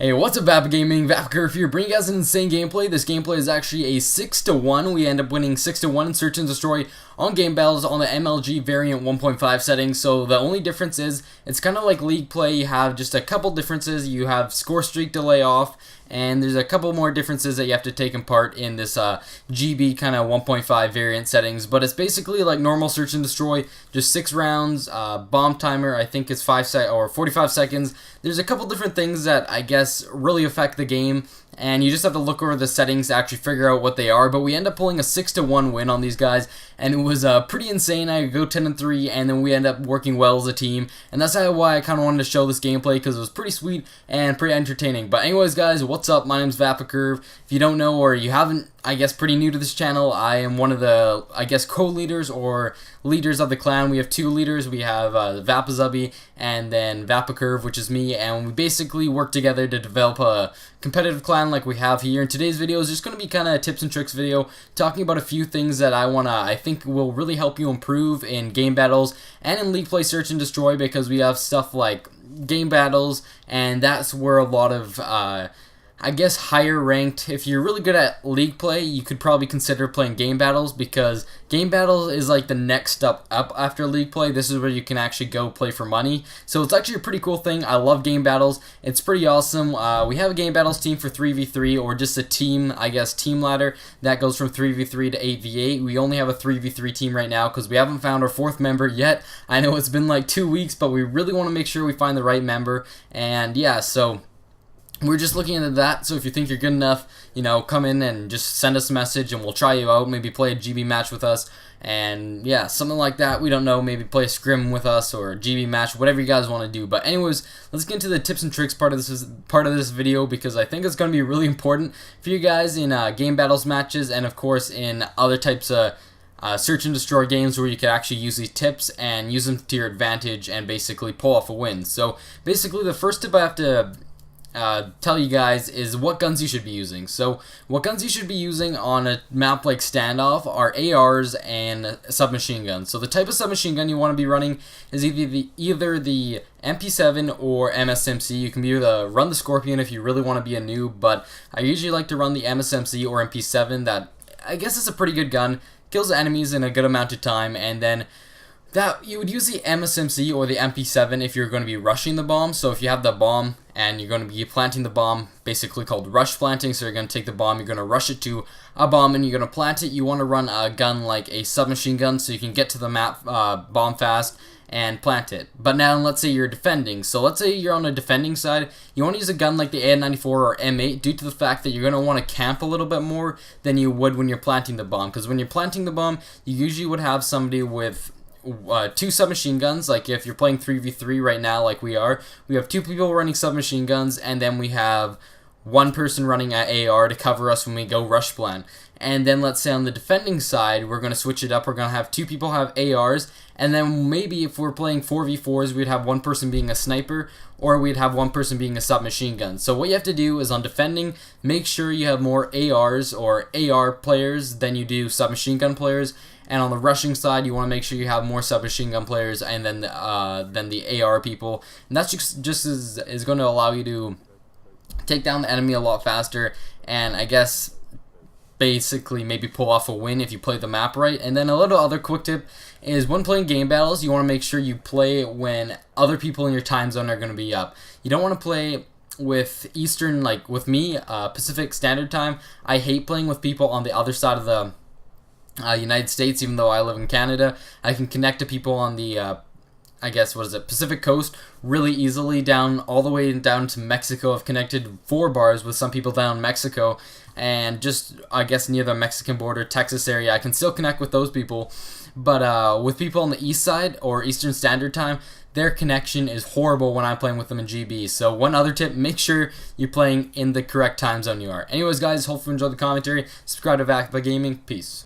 Hey, what's up, VapaGaming? VapaGurf here, bringing you guys an insane gameplay. This gameplay is actually a 6-1. We end up winning 6-1 in Search and Destroy on GameBattles on the MLG variant 1.5 settings. So the only difference is, it's kind of like League play. You have just a couple differences. You have score streak delay off, and there's a couple more differences that you have to take in part in this GB kind of 1.5 variant settings. But it's basically like normal Search and Destroy, just 6 rounds, bomb timer, I think it's 45 seconds. There's a couple different things that I guess really affect the game, and you just have to look over the settings to actually figure out what they are. But we end up pulling a 6-1 win on these guys, and it was pretty insane. I go 10-3, and then we end up working well as a team, and that's why I kind of wanted to show this gameplay, because it was pretty sweet and pretty entertaining. But anyways, guys, what's up? My name's VapaCurve. If you don't know, or you haven't, I guess, pretty new to this channel, I am one of the, I guess, co-leaders or leaders of the clan. We have 2 leaders. We have VapaZubby and then VapaCurve, which is me, and we basically work together to develop a competitive clan like we have here. And today's video is just going to be kind of a tips and tricks video, talking about a few things that I think will really help you improve in game battles and in League play Search and Destroy, because we have stuff like game battles, and that's where a lot of I guess higher ranked, if you're really good at League play, you could probably consider playing game battles, because game battles is like the next step up after League play. This is where you can actually go play for money. So it's actually a pretty cool thing. I love game battles. It's pretty awesome. We have a game battles team for 3v3, or just a team, I guess, team ladder that goes from 3v3 to 8v8. We only have a 3v3 team right now because we haven't found our 4th member yet. I know it's been like 2 weeks, but we really want to make sure we find the right member. And yeah, so we're just looking into that. So if you think you're good enough, you know, come in and just send us a message and we'll try you out. Maybe play a GB match with us, and yeah, something like that. We don't know, maybe play a scrim with us or a GB match, whatever you guys want to do. But anyways, let's get into the tips and tricks part of this video, because I think it's going to be really important for you guys in game battles matches, and of course in other types of Search and Destroy games where you can actually use these tips and use them to your advantage and basically pull off a win. So basically, the first tip I have to tell you guys is what guns you should be using. So what guns you should be using on a map like Standoff are ARs and submachine guns. So the type of submachine gun you want to be running is either the MP7 or MSMC. You can either run the Scorpion if you really want to be a noob, but I usually like to run the MSMC or MP7. That, I guess, is a pretty good gun, kills enemies in a good amount of time, and then that you would use the MSMC or the MP7 if you're going to be rushing the bomb. So if you have the bomb and you're going to be planting the bomb, basically called rush planting. So you're going to take the bomb, you're going to rush it to a bomb, and you're going to plant it. You want to run a gun like a submachine gun so you can get to the map bomb fast and plant it. But now let's say you're defending. So let's say you're on the defending side. You want to use a gun like the AN-94 or M8 due to the fact that you're going to want to camp a little bit more than you would when you're planting the bomb. Because when you're planting the bomb, you usually would have somebody with 2 submachine guns. Like if you're playing 3v3 right now like we are, we have 2 people running submachine guns, and then we have 1 person running an AR to cover us when we go rush plan. And then let's say on the defending side, we're going to switch it up. We're going to have 2 people have ARs, and then maybe if we're playing 4v4s, we'd have 1 person being a sniper, or we'd have 1 person being a submachine gun. So what you have to do is on defending, make sure you have more ARs or AR players than you do submachine gun players. And on the rushing side, you want to make sure you have more submachine gun players and then the AR people. And that's just is going to allow you to take down the enemy a lot faster, and I guess basically maybe pull off a win if you play the map right. And then a little other quick tip is when playing game battles, you want to make sure you play when other people in your time zone are going to be up. You don't want to play with Eastern, like with me, Pacific Standard Time. I hate playing with people on the other side of the United States. Even though I live in Canada, I can connect to people on the I guess, what is it, Pacific Coast really easily, down all the way down to Mexico. I've connected 4 bars with some people down in Mexico, and just, I guess, near the Mexican border, Texas area, I can still connect with those people. But with people on the east side or Eastern Standard Time, their connection is horrible when I'm playing with them in GB. So one other tip, make sure you're playing in the correct time zone you are. Anyways, guys, hopefully you enjoyed the commentary. Subscribe to VapaGaming. Peace.